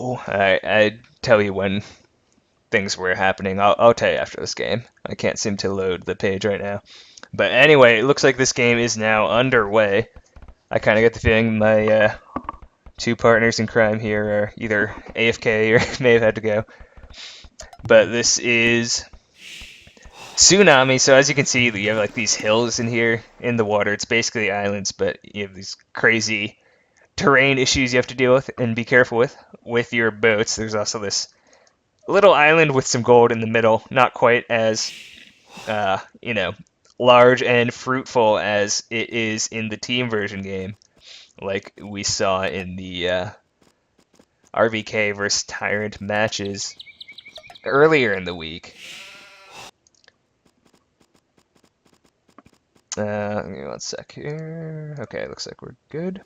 No, I tell you when things were happening. I'll tell you after this game. I can't seem to load the page right now. But anyway, it looks like this game is now underway. I kind of get the feeling my two partners in crime here are either AFK or may have had to go. But this is Tsunami. So as you can see, you have like these hills in here in the water. It's basically islands, but you have these crazy terrain issues you have to deal with and be careful with your boats. There's also this little island with some gold in the middle, not quite as large and fruitful as it is in the team version game, like we saw in the RVK versus Tyrant matches earlier in the week. Give me one sec here. Okay, looks like we're good.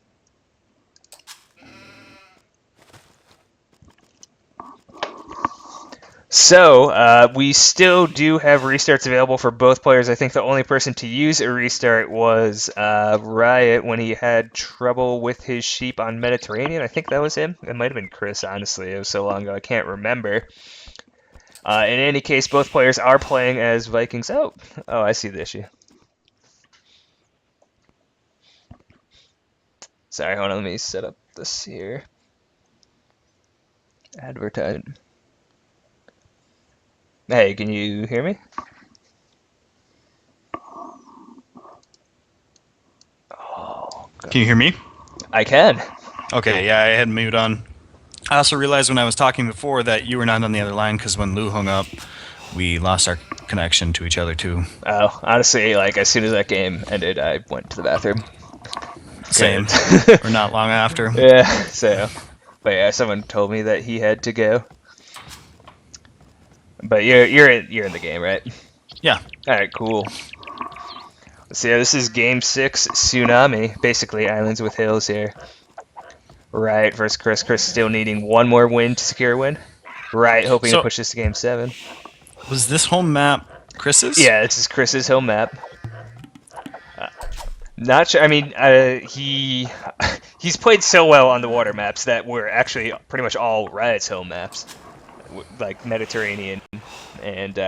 So, we still do have restarts available for both players. I think the only person to use a restart was RiuT when he had trouble with his sheep on Mediterranean. I think that was him. It might have been Chris, honestly. It was so long ago, I can't remember. In any case, both players are playing as Vikings. Oh, I see the issue. Sorry, hold on, let me set up this here. Advertisement. Hey, can you hear me? Oh, God. Can you hear me? I can. Okay, yeah, I had mute on. I also realized when I was talking before that you were not on the other line because when Lou hung up, we lost our connection to each other too. Oh, honestly, like as soon as that game ended, I went to the bathroom. Same. Or not long after. Yeah, so. But yeah, someone told me that he had to go. But you're in the game, right? Yeah. All right, cool. So yeah, this is Game 6, Tsunami. Basically, islands with hills here. RiuT versus Chris. Chris still needing one more win to secure a win. RiuT hoping to push this to Game 7. Was this home map Chris's? Yeah, this is Chris's home map. Not sure. I mean, he's played so well on the water maps that were actually pretty much all RiuT's home maps, like Mediterranean and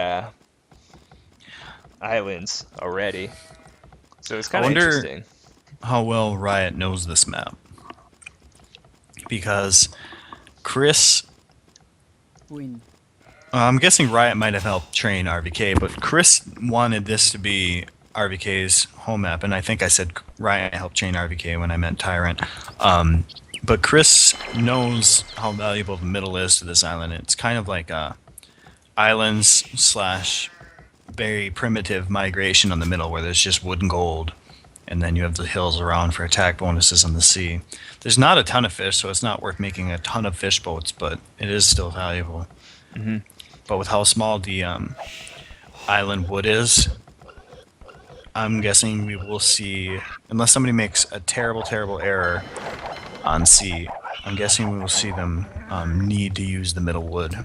islands already. So it's kind of interesting. How well RiuT knows this map, because Chris. I'm guessing RiuT might have helped train RVK, but Chris wanted this to be RVK's home map, and I think I said RiuT helped train RVK when I meant Tyrant. But Chris knows how valuable the middle is to this island. It's kind of like islands / very primitive migration on the middle where there's just wood and gold, and then you have the hills around for attack bonuses on the sea. There's not a ton of fish, so it's not worth making a ton of fish boats, but it is still valuable. Mm-hmm. But with how small the island wood is, I'm guessing we will see, unless somebody makes a terrible, terrible error on sea, I'm guessing we will see them need to use the middle wood.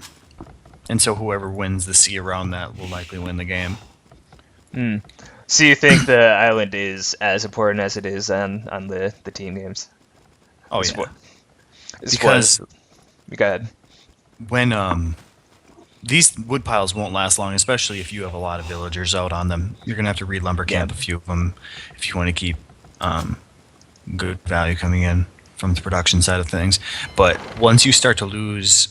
And so whoever wins the sea around that will likely win the game. So you think the island is as important as it is on the team games? Oh, yeah. Because, go ahead. When these wood piles won't last long, especially if you have a lot of villagers out on them. You're going to have to re-lumber camp a few of them if you want to keep good value coming in from the production side of things. But once you start to lose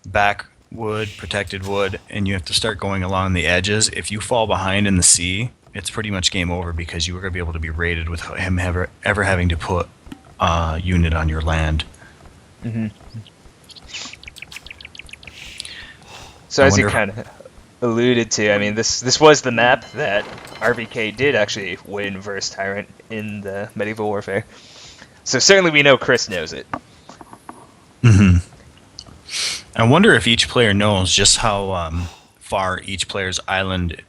back wood, protected wood, and you have to start going along the edges, if you fall behind in the sea, it's pretty much game over because you are going to be able to be raided with him ever having to put a unit on your land. Mm-hmm. So as you kind of alluded to, I mean, this was the map that RVK did actually win versus Tyrant in the medieval warfare. So certainly we know Chris knows it. Mm-hmm. I wonder if each player knows just how far each player's island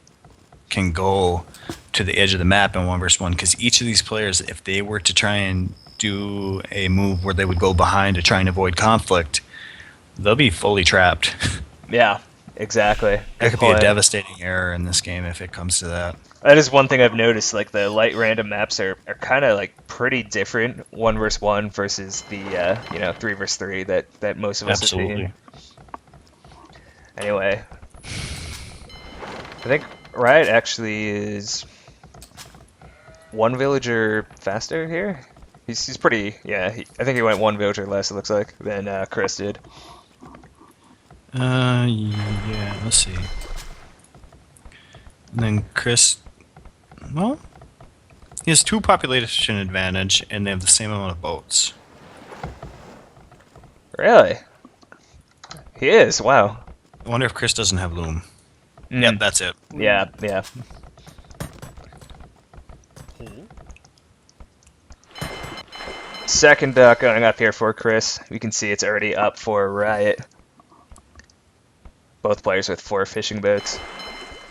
can go to the edge of the map in 1v1, because each of these players, if they were to try and do a move where they would go behind to try and avoid conflict, they'll be fully trapped. Yeah. Exactly. That Good could be a point. devastating error in this game if it comes to that. That is one thing I've noticed. Like the light random maps are kind of like pretty different, one versus one versus the three versus three that most of us have seen. Absolutely. Anyway, I think Riot actually is one villager faster here. He's pretty, yeah. I think he went one villager less, it looks like, than Chris did. Yeah, let's see. And then Chris, well, he has 2 population advantage, and they have the same amount of boats. Really? He is, wow. I wonder if Chris doesn't have loom. Mm, Yep, that's it. yeah, yeah. Second duck going up here for Chris. We can see it's already up for Riot. Both players with 4 fishing boats.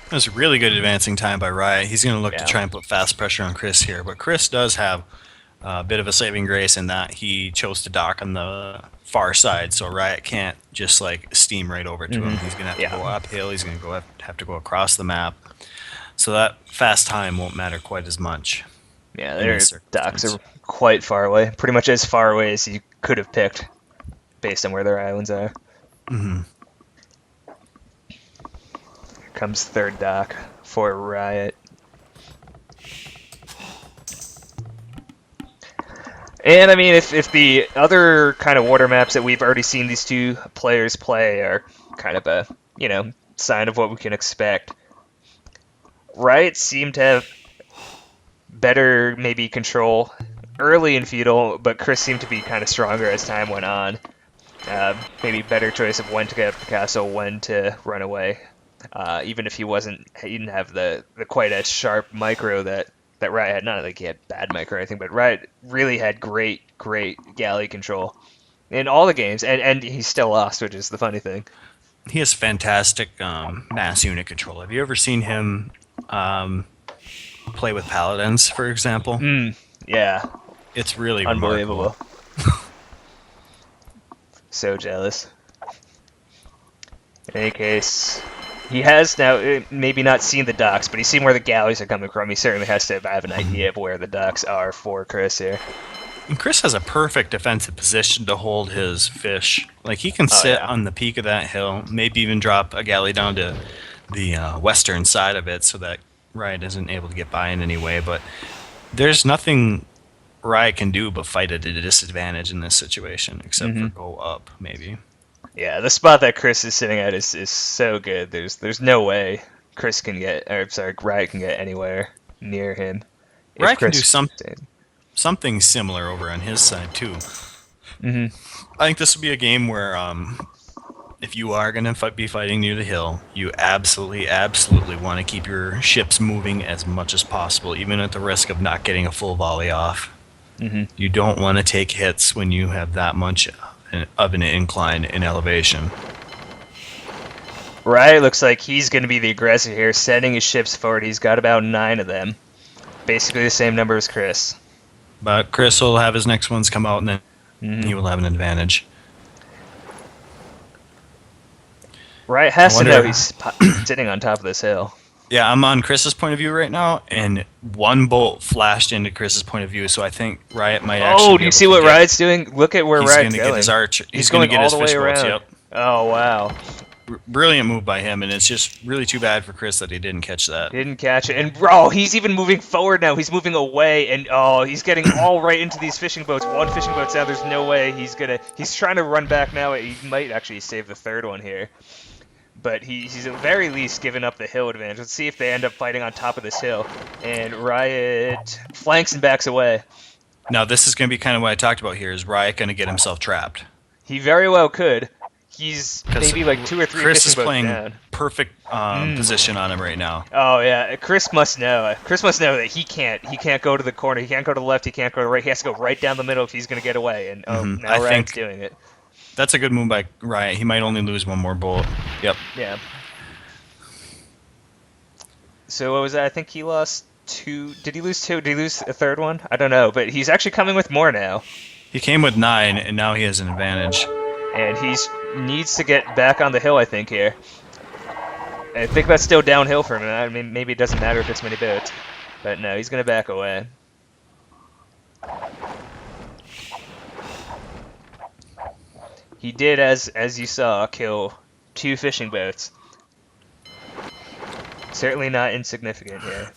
That was really good advancing time by Riot. He's going to look to Yeah. try and put fast pressure on Chris here, but Chris does have a bit of a saving grace in that he chose to dock on the far side, so Riot can't just like steam right over to him. Mhm. He's going to have to Yeah. go uphill. He's going to have to go across the map, so that fast time won't matter quite as much. Yeah, in their this docks circumstance. are quite far away. Pretty much as far away as you could have picked based on where their islands are. Hmm. Here comes third dock for Riot. And I mean, if the other kind of water maps that we've already seen these two players play are kind of a, sign of what we can expect, Riot seemed to have better maybe control early in Feudal, but Chris seemed to be kind of stronger as time went on. Maybe better choice of when to get up the castle, when to run away. Even if he didn't have the quite as sharp micro that Riot had. Not like he had bad micro or anything, but Riot really had great galley control in all the games, and he still lost, which is the funny thing. He has fantastic mass unit control. Have you ever seen him play with paladins, for example? Yeah, It's really unbelievable. remarkable. So jealous. In any case, he has now maybe not seen the docks, but he's seen where the galleys are coming from. He certainly has to have an idea of where the docks are for Chris here. And Chris has a perfect defensive position to hold his fish. Like, he can sit yeah. on the peak of that hill, maybe even drop a galley down to the western side of it so that Riot isn't able to get by in any way. But there's nothing Riot can do but fight at a disadvantage in this situation, except for go up, maybe. Yeah, the spot that Chris is sitting at is so good. There's no way Riot can get anywhere near him. If Riot can do Chris something similar over on his side, too. hmm I think this would be a game where if you are going to be fighting near the hill, you absolutely want to keep your ships moving as much as possible, even at the risk of not getting a full volley off. You don't want to take hits when you have that much of an incline in elevation. Riot looks like he's going to be the aggressor here, sending his ships forward. He's got about 9 of them. Basically the same number as Chris. But Chris will have his next ones come out, and then he will have an advantage. Riot has to know he's sitting on top of this hill. Yeah, I'm on Chris's point of view right now, and one bolt flashed into Chris's point of view, so I think Riot might actually. Oh, do you see what Riot's doing? Look at where Riot's going. Get his archer. He's going going to get all his the way fish boats. around. Yep. Oh wow. Brilliant move by him, and it's just really too bad for Chris that he didn't catch that. Didn't catch it. And he's even moving forward now. He's moving away, and he's getting all right into these fishing boats. One fishing boat's down. There's no way he's trying to run back now. He might actually save the third one here. But he's at the very least given up the hill advantage. Let's see if they end up fighting on top of this hill. And Riot flanks and backs away. Now, this is going to be kind of what I talked about here. Is Riot going to get himself trapped? He very well could. He's maybe like 2 or 3 Chris fishing is boats playing down. perfect position on him right now. Oh yeah, Chris must know. Chris must know that he can't go to the corner. He can't go to the left. He can't go to the right. He has to go right down the middle if he's going to get away. And now Riot's doing it. That's a good move by Riot. He might only lose one more bolt. Yep. Yeah. So what was that? I think he lost 2. Did he lose 2? Did he lose a third one? I don't know. But he's actually coming with more now. He came with 9, and now he has an advantage. And he needs to get back on the hill, I think, here. I think that's still downhill for him. I mean, maybe it doesn't matter if it's many boats. But no, he's going to back away. He did, as you saw, kill 2 fishing boats. Certainly not insignificant here.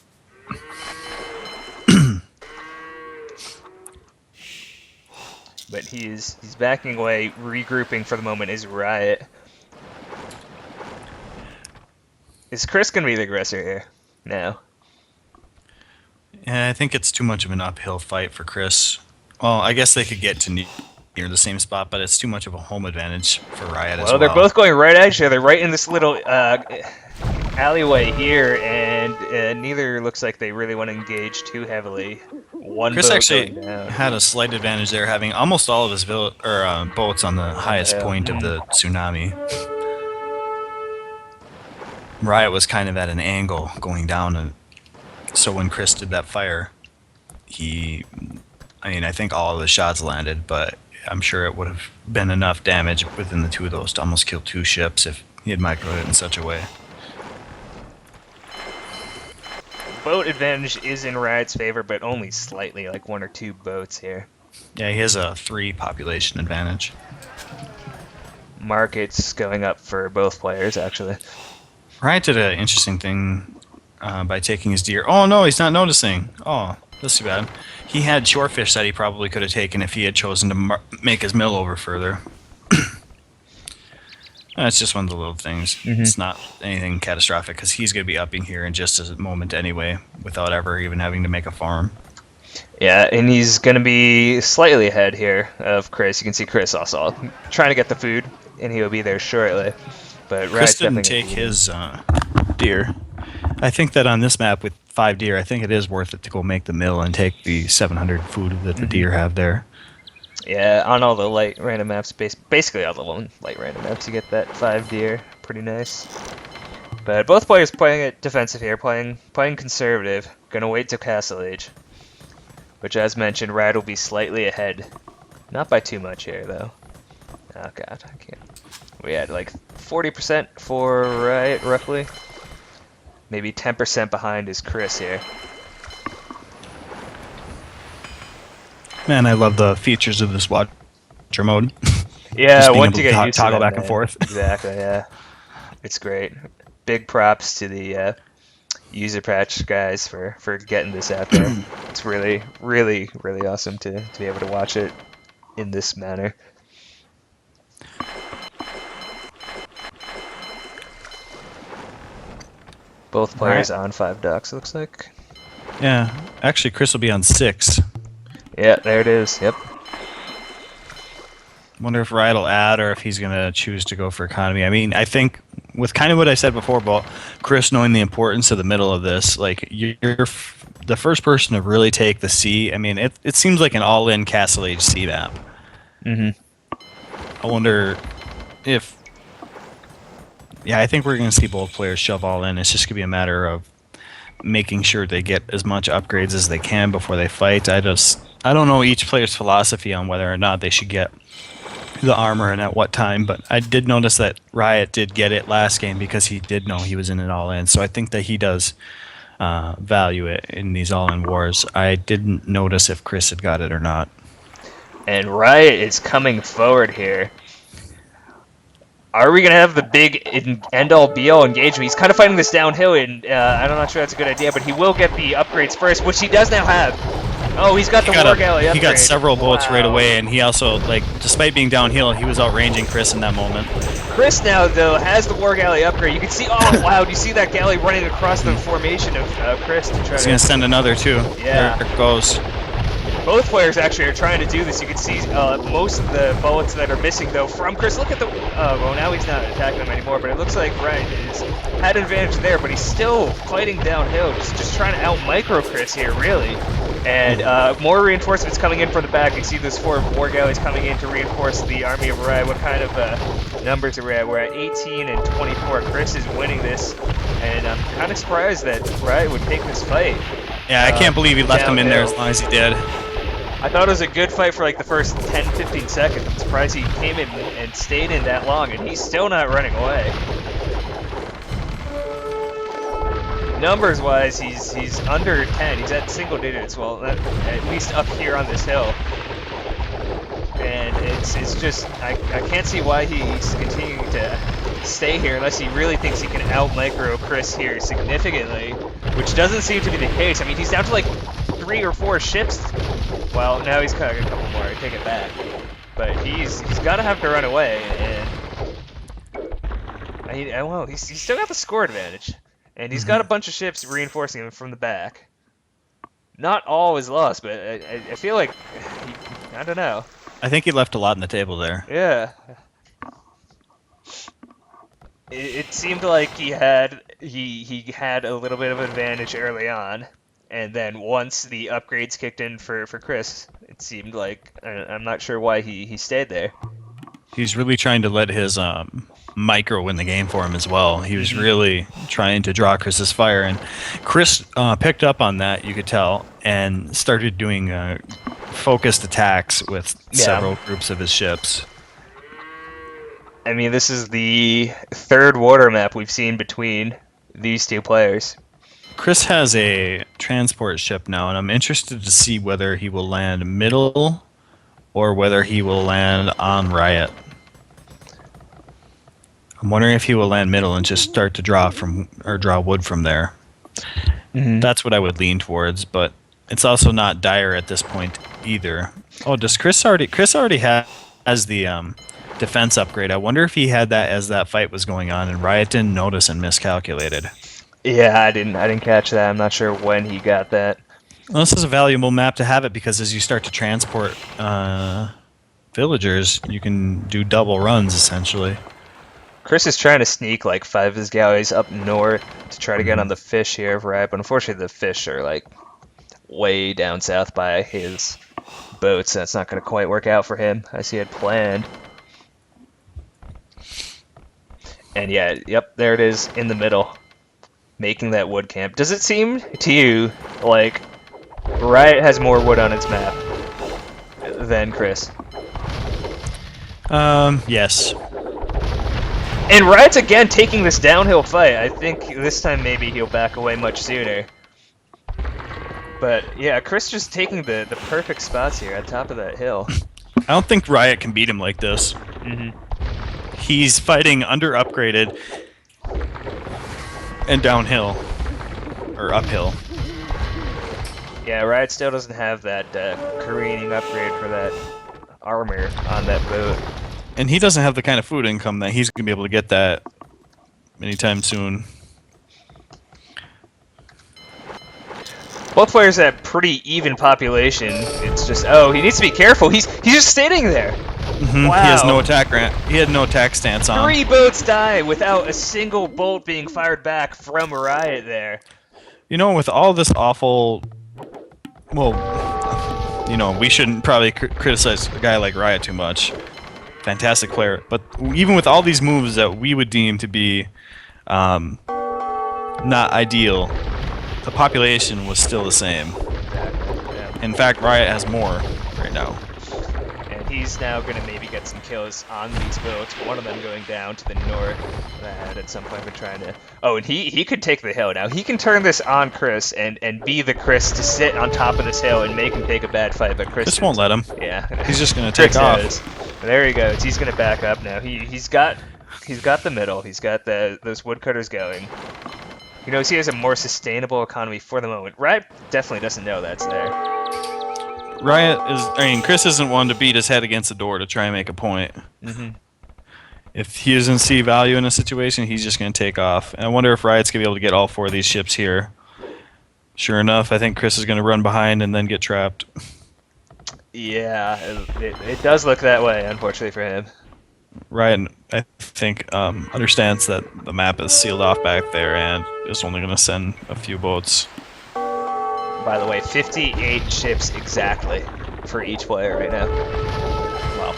But he's backing away, regrouping for the moment is RiuT. Is Chris going to be the aggressor here? No. Yeah, I think it's too much of an uphill fight for Chris. Well, I guess they could get to near the same spot, but it's too much of a home advantage for RiuT as well. Well, they're both going right at each other, right in this little alleyway here, and neither looks like they really want to engage too heavily. Chris actually had a slight advantage there, having almost all of his boats on the highest point of the tsunami. RiuT was kind of at an angle going down, and so when Chris did that fire, I think all of the shots landed, but I'm sure it would have been enough damage within the 2 of those to almost kill 2 ships if he had microed it in such a way. Boat advantage is in RiuT's favor, but only slightly, like 1 or 2 boats here. Yeah, he has a 3 population advantage. Markets going up for both players, actually. RiuT did an interesting thing by taking his deer. Oh no, he's not noticing. Oh, that's too bad. He had shorefish that he probably could have taken if he had chosen to make his mill over further. That's just one of the little things. Mm-hmm. It's not anything catastrophic because he's going to be upping here in just a moment anyway, without ever even having to make a farm. Yeah, and he's going to be slightly ahead here of Chris. You can see Chris also trying to get the food, and he'll be there shortly. But Chris didn't take his deer. I think that on this map with 5 deer, I think it is worth it to go make the mill and take the 700 food that the deer have there. Yeah, on all the light random maps, basically all the light random maps, you get that 5 deer. Pretty nice. But both players playing it defensive here, playing conservative. Gonna wait till Castle Age. Which, as mentioned, RiuT will be slightly ahead. Not by too much here, though. Oh god, I can't. We had like 40% for RiuT, roughly. Maybe 10% behind is Chris here. Man, I love the features of this watcher mode. Yeah, once you get used to toggle that, back and forth. Exactly, yeah. It's great. Big props to the user patch guys for getting this out there. It's really, really, really awesome to be able to watch it in this manner. Both players on 5 ducks, looks like. Yeah, actually, Chris will be on 6. Yeah, there it is. Yep. Wonder if RiuT will add or if he's going to choose to go for economy. I mean, I think with kind of what I said before about Chris knowing the importance of the middle of this, like you're the first person to really take the sea. I mean, it seems like an all-in Castle Age sea map. Mm-hmm. I wonder if... Yeah, I think we're going to see both players shove all in. It's just going to be a matter of making sure they get as much upgrades as they can before they fight. I don't know each player's philosophy on whether or not they should get the armor and at what time, but I did notice that RiuT did get it last game because he did know he was in it all in. So I think that he does value it in these all-in wars. I didn't notice if Chris had got it or not. And RiuT is coming forward here. Are we going to have the big end-all be-all engagement? He's kind of fighting this downhill, and I'm not sure that's a good idea, but he will get the upgrades first, which he does now have. Oh, he's got the war galley upgrade. He got several boats right away, and he also, like, despite being downhill, he was outranging Chris in that moment. Chris now, though, has the war galley upgrade. You can see, oh, wow, do you see that galley running across the formation of Chris to try He's going to send another, too. Yeah. There it goes. Both players actually are trying to do this. You can see most of the bullets that are missing, though, from Chris. Look at the... well, now he's not attacking them anymore, but it looks like RiuT had an advantage there, but he's still fighting downhill, just trying to out-micro Chris here, really. And more reinforcements coming in from the back. You see those 4 war galleys coming in to reinforce the army of RiuT. What kind of numbers are we at? We're at 18 and 24. Chris is winning this, and I'm kind of surprised that RiuT would take this fight. Yeah, I can't believe he left him in there as long as he did. I thought it was a good fight for like the first 10-15 seconds. I'm surprised he came in and stayed in that long, and he's still not running away. numbers-wise, he's under 10. He's at single digits. Well, at least up here on this hill. And it's just I can't see why he's continuing to stay here unless he really thinks he can out-micro Chris here significantly, which doesn't seem to be the case. I mean, he's down to like 3 or 4 ships. Well, now he's got a couple more. I take it back. But he's got to have to run away, and well, he's still got the score advantage, and he's got a bunch of ships reinforcing him from the back. Not all is lost, but I feel like I don't know. I think he left a lot on the table there. Yeah. It seemed like he had a little bit of advantage early on, and then once the upgrades kicked in for Chris, it seemed like I'm not sure why he stayed there. He's really trying to let his micro win the game for him as well. He was really trying to draw Chris's fire, and Chris picked up on that, you could tell, and started doing focused attacks with several groups of his ships. I mean, this is the third water map we've seen between these two players. Chris has a transport ship now, and I'm interested to see whether he will land middle or whether he will land on RiuT. I'm wondering if he will land middle and just start to draw wood from there. That's what I would lean towards, but it's also not dire at this point either. Oh, does Chris already has the defense upgrade? I wonder if he had that as that fight was going on and RiuT didn't notice and miscalculated. Yeah, I didn't catch that. I'm not sure when he got that. Well, this is a valuable map to have it because as you start to transport villagers, you can do double runs essentially. Chris is trying to sneak like 5 of his galleys up north to try to get on the fish here, right? But unfortunately, the fish are like way down south by his boats. That's not going to quite work out for him as he had planned. And yeah, yep, there it is in the middle, making that wood camp. Does it seem to you like RiuT has more wood on its map than Chris? Yes. And RiuT's again taking this downhill fight. I think this time maybe he'll back away much sooner. But yeah, Chris just taking the perfect spots here at top of that hill. I don't think RiuT can beat him like this. He's fighting under upgraded and downhill or uphill. Yeah, RiuT still doesn't have that careening upgrade for that armor on that boat. And he doesn't have the kind of food income that he's going to be able to get that anytime soon. Both players have pretty even population. It's just, oh, he needs to be careful. He's just standing there. Wow. He has no attack He had no attack stance on. 3 boats die without a single bolt being fired back from RiuT there. You know, with all this awful, well, you know, we shouldn't probably criticize a guy like RiuT too much. Fantastic player, but even with all these moves that we would deem to be not ideal, the population was still the same. Yeah. In fact, RiuT has more right now. And he's now going to maybe get some kills on these boats. One of them going down to the north that at some point been trying to... Oh, and he could take the hill now. He can turn this on Chris and be the Chris to sit on top of this hill and make him take a bad fight, but Chris won't let him. Yeah. He's just going to take off. There he goes. He's going to back up now. He's got the middle. He's got those woodcutters going. He knows he has a more sustainable economy for the moment. RiuT definitely doesn't know that's there. Chris isn't one to beat his head against the door to try and make a point. If he doesn't see value in a situation, he's just going to take off. And I wonder if RiuT's going to be able to get all 4 of these ships here. Sure enough, I think Chris is going to run behind and then get trapped. Yeah, it does look that way, unfortunately for him. RiuT, I think, understands that the map is sealed off back there and is only going to send a few boats. By the way, 58 ships exactly for each player right now. Well,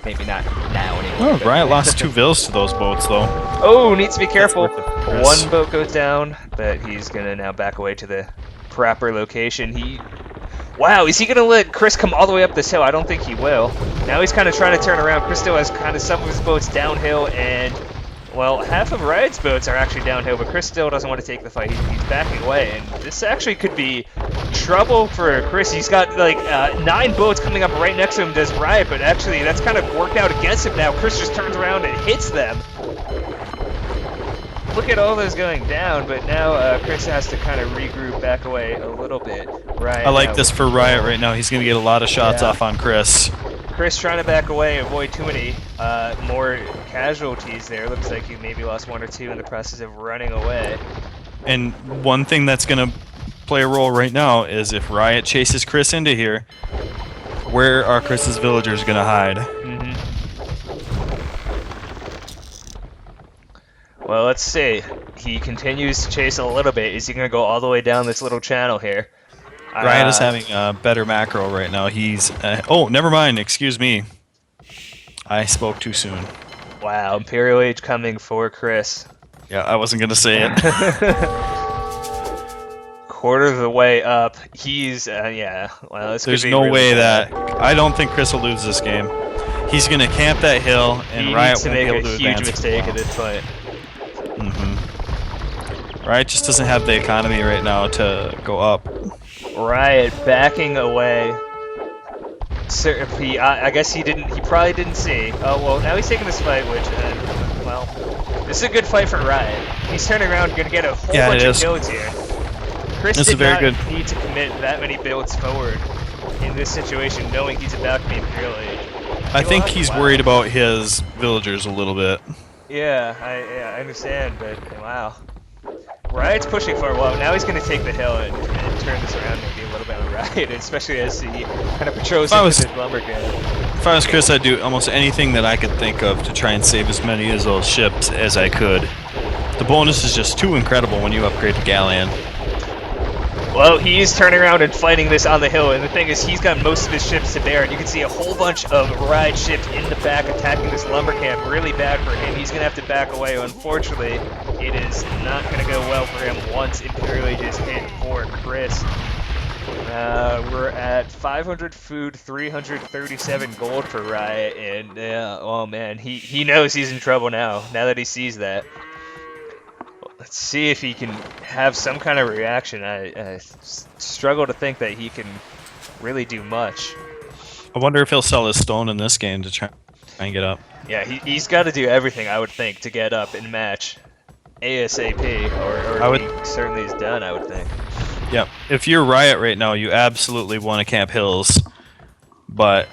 maybe not now anymore. Oh, RiuT lost 2 vills to those boats, though. Oh, needs to be careful. One boat goes down, but he's going to now back away to the proper location. Wow, is he going to let Chris come all the way up this hill? I don't think he will. Now he's kind of trying to turn around. Chris still has kind of some of his boats downhill, and Well, half of RiuT's boats are actually downhill, but Chris still doesn't want to take the fight. He's backing away, and this actually could be trouble for Chris. He's got like 9 boats coming up right next to him, does RiuT, but actually that's kind of worked out against him now. Chris just turns around and hits them. Look at all those going down, but now Chris has to kind of regroup, back away a little bit. I like this for RiuT right now. He's going to get a lot of shots off on Chris. Chris trying to back away, avoid too many more casualties there. Looks like he maybe lost 1 or 2 in the process of running away. And one thing that's going to play a role right now is if RiuT chases Chris into here, where are Chris's villagers going to hide? Well, let's see. He continues to chase a little bit. Is he going to go all the way down this little channel here? RiuT is having a better macro right now. He's... oh, never mind. Excuse me. I spoke too soon. Wow, Imperial Age coming for Chris. Yeah, I wasn't going to say it. Quarter of the way up. He's... yeah. Well, this There's could be no really way bad. that... I don't think Chris will lose this game. He's going to camp that hill, and RiuT won't be able to advance. He needs to make a huge mistake at this point. RiuT just doesn't have the economy right now to go up. RiuT backing away. I guess he probably didn't see. Oh, well, now he's taking this fight, which, well, this is a good fight for RiuT. He's turning around, going to get a whole bunch of builds here. Chris did not need to commit that many builds forward in this situation, knowing he's about to be Imperial Age. I think he's worried about his villagers a little bit. Yeah, I understand, but wow. RiuT's pushing forward. Well, now he's going to take the hill and turn this around maybe a little bit on RiuT, especially as he kind of patrols with his lumber cannon. If I was Chris, I'd do almost anything that I could think of to try and save as many of those ships as I could. The bonus is just too incredible when you upgrade to Galleon. Well, he's turning around and fighting this on the hill, and the thing is, he's got most of his ships to bear, and you can see a whole bunch of RiuT ships in the back attacking this lumber camp. Really bad for him. He's going to have to back away. Unfortunately, it is not going to go well for him once Imperial Age is hit for Chris. We're at 500 food, 337 gold for RiuT, and oh man, he knows he's in trouble now that he sees that. Let's see if he can have some kind of reaction. I struggle to think that he can really do much. I wonder if he'll sell his stone in this game to try and get up. Yeah, he's got to do everything, I would think, to get up and match ASAP, or he certainly is done, I would think. Yeah, if you're RiuT right now, you absolutely want to camp hills, but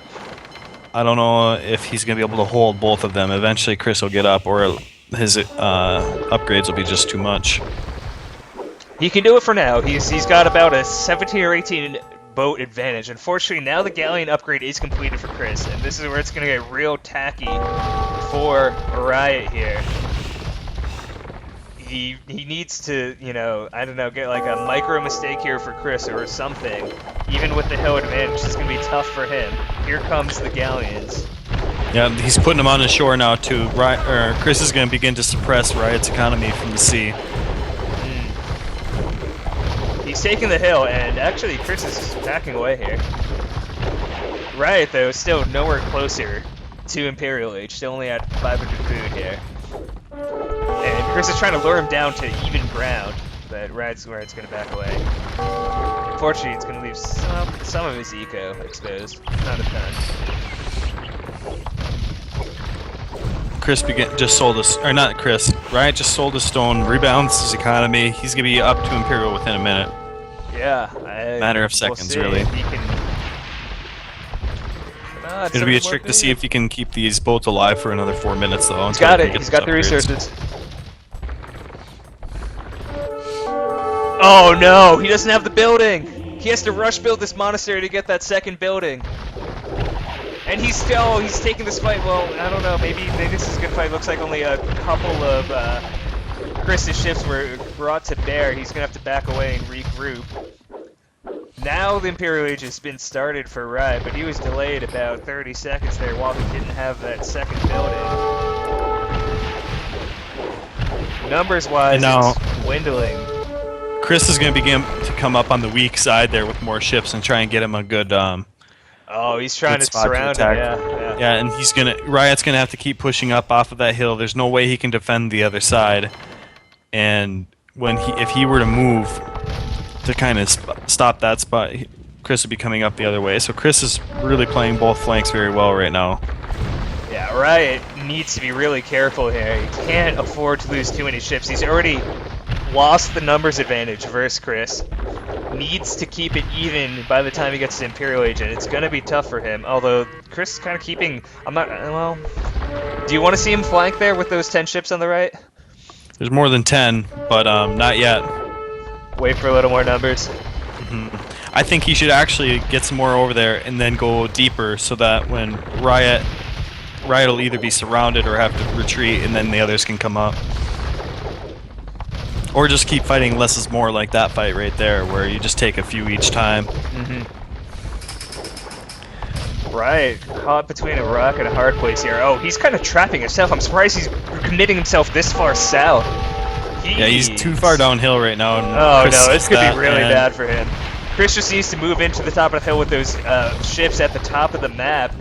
I don't know if he's going to be able to hold both of them. Eventually Chris will get up, or his upgrades will be just too much. He can do it for now. He's got about a 17 or 18 boat advantage. Unfortunately, now the Galleon upgrade is completed for Chris, and this is where it's going to get real tacky for RiuT here. He needs to, you know, I don't know, get like a micro mistake here for Chris or something. Even with the hill advantage, it's going to be tough for him. Here comes the Galleons. Yeah, he's putting them on the shore now too. Chris is going to begin to suppress RiuT's economy from the sea. He's taking the hill, and actually Chris is backing away here. RiuT, though, is still nowhere closer to Imperial Age, still only at 500 food here. And Chris is trying to lure him down to even ground, but RiuT's going to back away. Unfortunately, it's going to leave some of his eco exposed, not a ton. RiuT just sold his stone, rebounds his economy. He's going to be up to Imperial within a minute. Yeah. Matter of seconds, really. He can... It'll be a trick to see if he can keep these boats alive for another 4 minutes, though. He's got it. He's got the resources. Oh no! He doesn't have the building! He has to rush build this monastery to get that second building. And he's taking this fight. Well, I don't know. Maybe this is a good fight. Looks like only a couple of Chris's ships were brought to bear. He's gonna have to back away and regroup. Now the Imperial Age has been started for RiuT, but he was delayed about 30 seconds there while he didn't have that second building. Numbers-wise, it's dwindling. Chris is going to begin to come up on the weak side there with more ships and try and get him a good oh, he's trying to surround him, yeah. Yeah, and Riot's gonna have to keep pushing up off of that hill. There's no way he can defend the other side. And if he were to move to kind of stop that spot, Chris would be coming up the other way. So Chris is really playing both flanks very well right now. Yeah, Riot needs to be really careful here. He can't afford to lose too many ships. He's already lost the numbers advantage versus Chris. Needs to keep it even by the time he gets to Imperial Agent. It's going to be tough for him, although Chris is kind of keeping... well... Do you want to see him flank there with those 10 ships on the right? There's more than 10, but not yet. Wait for a little more numbers. I think he should actually get some more over there and then go deeper so that when Riot will either be surrounded or have to retreat and then the others can come up. Or just keep fighting less is more, like that fight right there where you just take a few each time. Right, caught between a rock and a hard place here. Oh, he's kind of trapping himself. I'm surprised he's committing himself this far south. Yeah, he's too far downhill right now. And oh no, this could be really bad for him. Chris just needs to move into the top of the hill with those ships at the top of the map.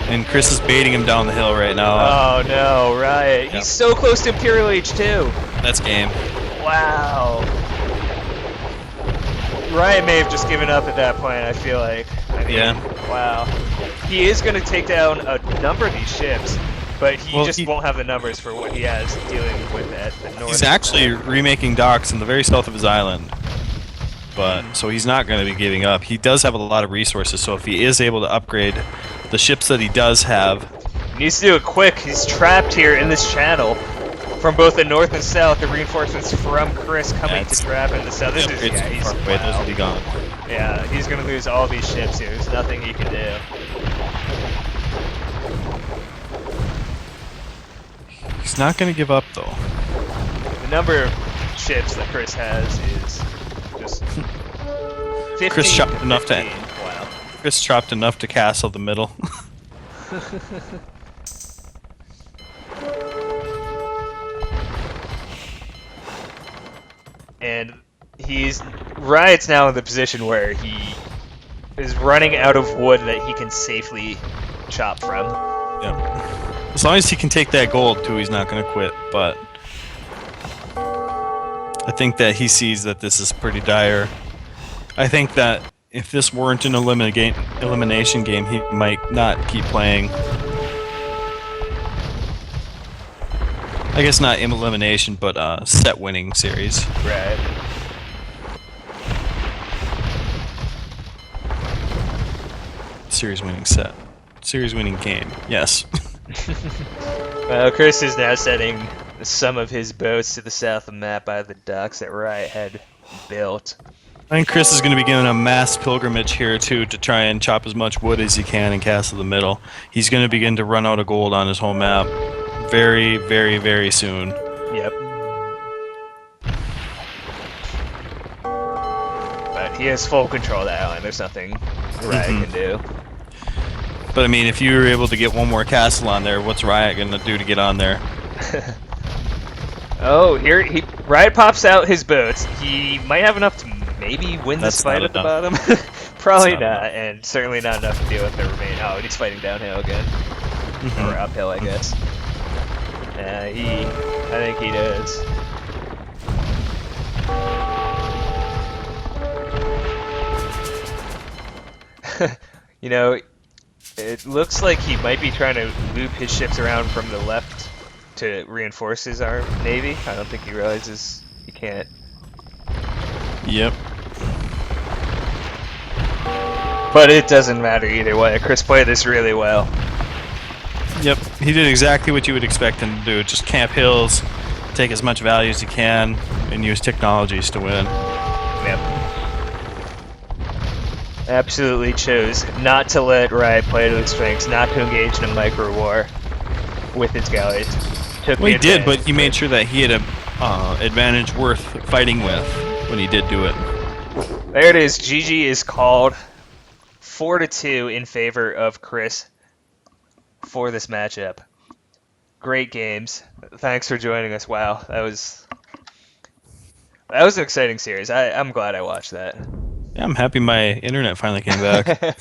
And Chris is baiting him down the hill right now. Oh no, right. Yep. He's so close to Imperial Age too. That's game. Wow. Riot may have just given up at that point, I feel like. Yeah. Wow. He is going to take down a number of these ships, but he won't have the numbers for what he has dealing with at the north. He's actually remaking docks in the very south of his island. But so he's not going to be giving up. He does have a lot of resources, so if he is able to upgrade the ships that he does have... He needs to do it quick. He's trapped here in this channel. From both the north and south, the reinforcements from Chris coming to grab in the south. This is, he's far away. Those will be gone. Yeah, he's going to lose all these ships here. There's nothing he can do. He's not going to give up, though. The number of ships that Chris has is just 15 Chris chopped enough to... Wow. Chris chopped enough to castle the middle. And Riot's now in the position where he is running out of wood that he can safely chop from. Yeah. As long as he can take that gold too, he's not going to quit, but I think that he sees that this is pretty dire. I think that if this weren't an elimination game, he might not keep playing. I guess not elimination, but set winning series. Right. Series winning set. Series winning game. Yes. Well, Chris is now setting some of his boats to the south of the map by the docks that Riot had built. I think Chris is going to be doing a mass pilgrimage here too to try and chop as much wood as he can in Castle the Middle. He's going to begin to run out of gold on his home map very, very, very soon. Yep. But he has full control of that island. There's nothing Riot can do. But I mean, if you were able to get one more castle on there, what's Riot going to do to get on there? Oh, here Riot pops out his boats. He might have enough to maybe win this fight at the bottom. Probably not, and certainly not enough to deal with the remaining. Oh, he's fighting downhill again. Or uphill, I guess. Yeah, I think he does. You know, it looks like he might be trying to loop his ships around from the left to reinforce his navy. I don't think he realizes he can't. Yep. But it doesn't matter either way. Chris played this really well. Yep, he did exactly what you would expect him to do. Just camp hills, take as much value as he can, and use technologies to win. Yep. Absolutely chose not to let Riot play to its strengths, not to engage in a micro-war with his galleys. Well, he did, but he made sure that he had an advantage worth fighting with when he did do it. There it is. GG is called 4-2 in favor of Chris for this matchup. Great games. Thanks for joining us. Wow, that was an exciting series. I'm glad I watched that. Yeah, I'm happy my internet finally came back.